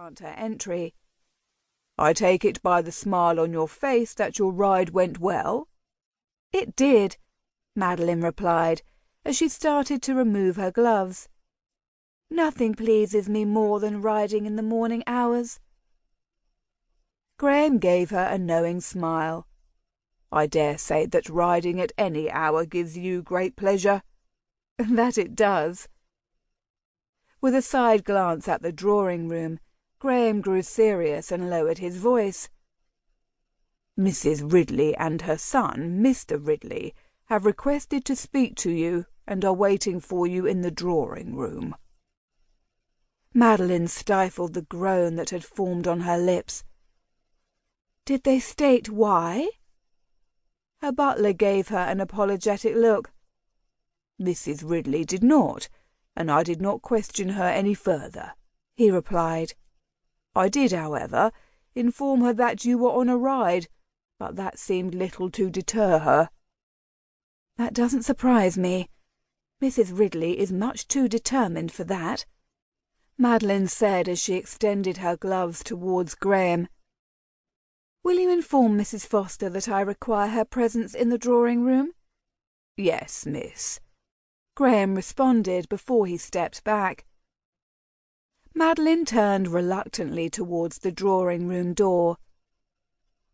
grant her entry. "I take it by the smile on your face that your ride went well?" "It did," Madalene replied, as she started to remove her gloves. "Nothing pleases me more than riding in the morning hours." Graham gave her a knowing smile. "I dare say that riding at any hour gives you great pleasure." "That it does." With a side glance at the drawing-room, Graham grew serious and lowered his voice. "Mrs. Ridley and her son, Mr. Ridley, have requested to speak to you and are waiting for you in the drawing-room." Madalene stifled the groan that had formed on her lips. "Did they state why?" Her butler gave her an apologetic look. "Mrs. Ridley did not, and I did not question her any further," he replied. "I did, however, inform her that you were on a ride, but that seemed little to deter her." "That doesn't surprise me. Mrs. Ridley is much too determined for that," Madalene said as she extended her gloves towards Graham. "Will you inform Mrs. Foster that I require her presence in the drawing-room?" "Yes, miss," Graham responded before he stepped back. Madalene turned reluctantly towards the drawing-room door.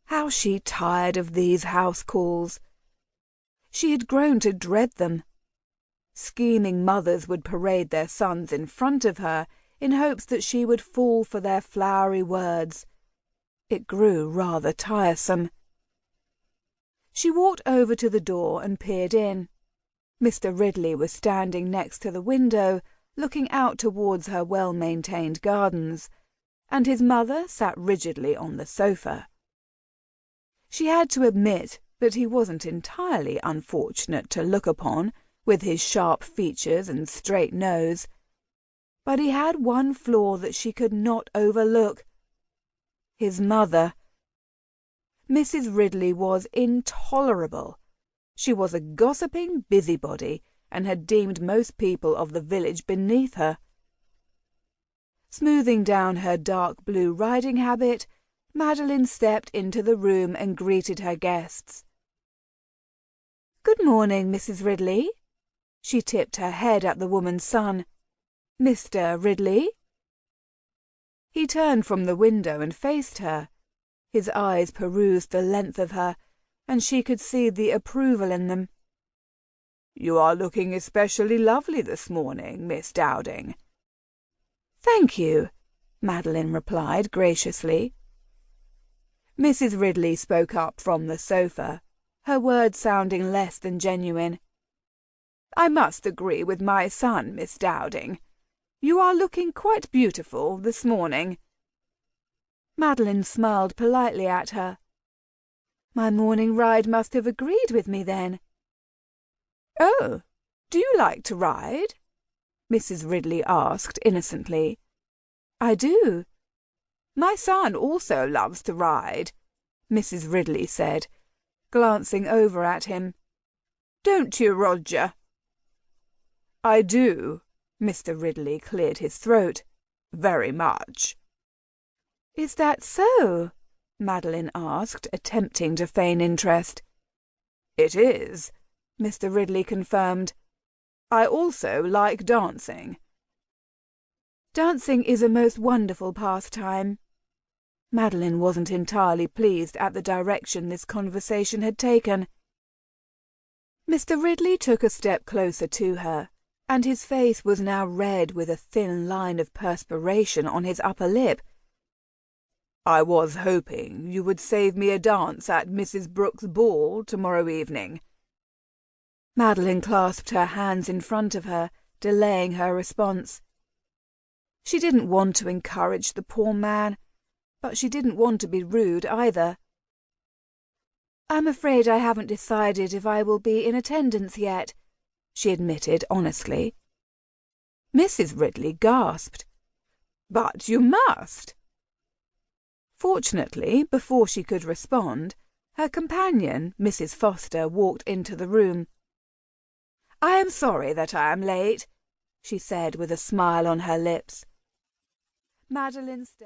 How she tired of these house calls! She had grown to dread them. Scheming mothers would parade their sons in front of her in hopes that she would fall for their flowery words. It grew rather tiresome. She walked over to the door and peered in. Mr. Ridley was standing next to the window, looking out towards her well-maintained gardens, and his mother sat rigidly on the sofa. She had to admit that he wasn't entirely unfortunate to look upon, with his sharp features and straight nose, but he had one flaw that she could not overlook. His mother. Mrs. Ridley was intolerable. She was a gossiping busybody, and had deemed most people of the village beneath her. Smoothing down her dark blue riding habit, Madalene stepped into the room and greeted her guests. "Good morning, Mrs. Ridley." She tipped her head at the woman's son. "Mr. Ridley?" He turned from the window and faced her. His eyes perused the length of her, and she could see the approval in them. "You are looking especially lovely this morning, Miss Dowding." "Thank you," Madalene replied graciously. Mrs. Ridley spoke up from the sofa, her words sounding less than genuine. "I must agree with my son, Miss Dowding. You are looking quite beautiful this morning." Madalene smiled politely at her. "My morning ride must have agreed with me, then." "Oh, do you like to ride?" Mrs. Ridley asked innocently. "I do." "My son also loves to ride," Mrs. Ridley said, glancing over at him. "Don't you, Roger?" "I do." Mr. Ridley cleared his throat. "Very much." "Is that so?" Madalene asked, attempting to feign interest. "It is," Mr. Ridley confirmed. "I also like dancing." "Dancing is a most wonderful pastime." Madalene wasn't entirely pleased at the direction this conversation had taken. Mr. Ridley took a step closer to her, and his face was now red with a thin line of perspiration on his upper lip. "I was hoping you would save me a dance at Mrs. Brooke's ball tomorrow evening." Madalene clasped her hands in front of her, delaying her response. She didn't want to encourage the poor man, but she didn't want to be rude either. "I'm afraid I haven't decided if I will be in attendance yet," she admitted honestly. Mrs. Ridley gasped. "But you must!" Fortunately, before she could respond, her companion, Mrs. Foster, walked into the room. "I am sorry that I am late," she said with a smile on her lips. Madalene stepped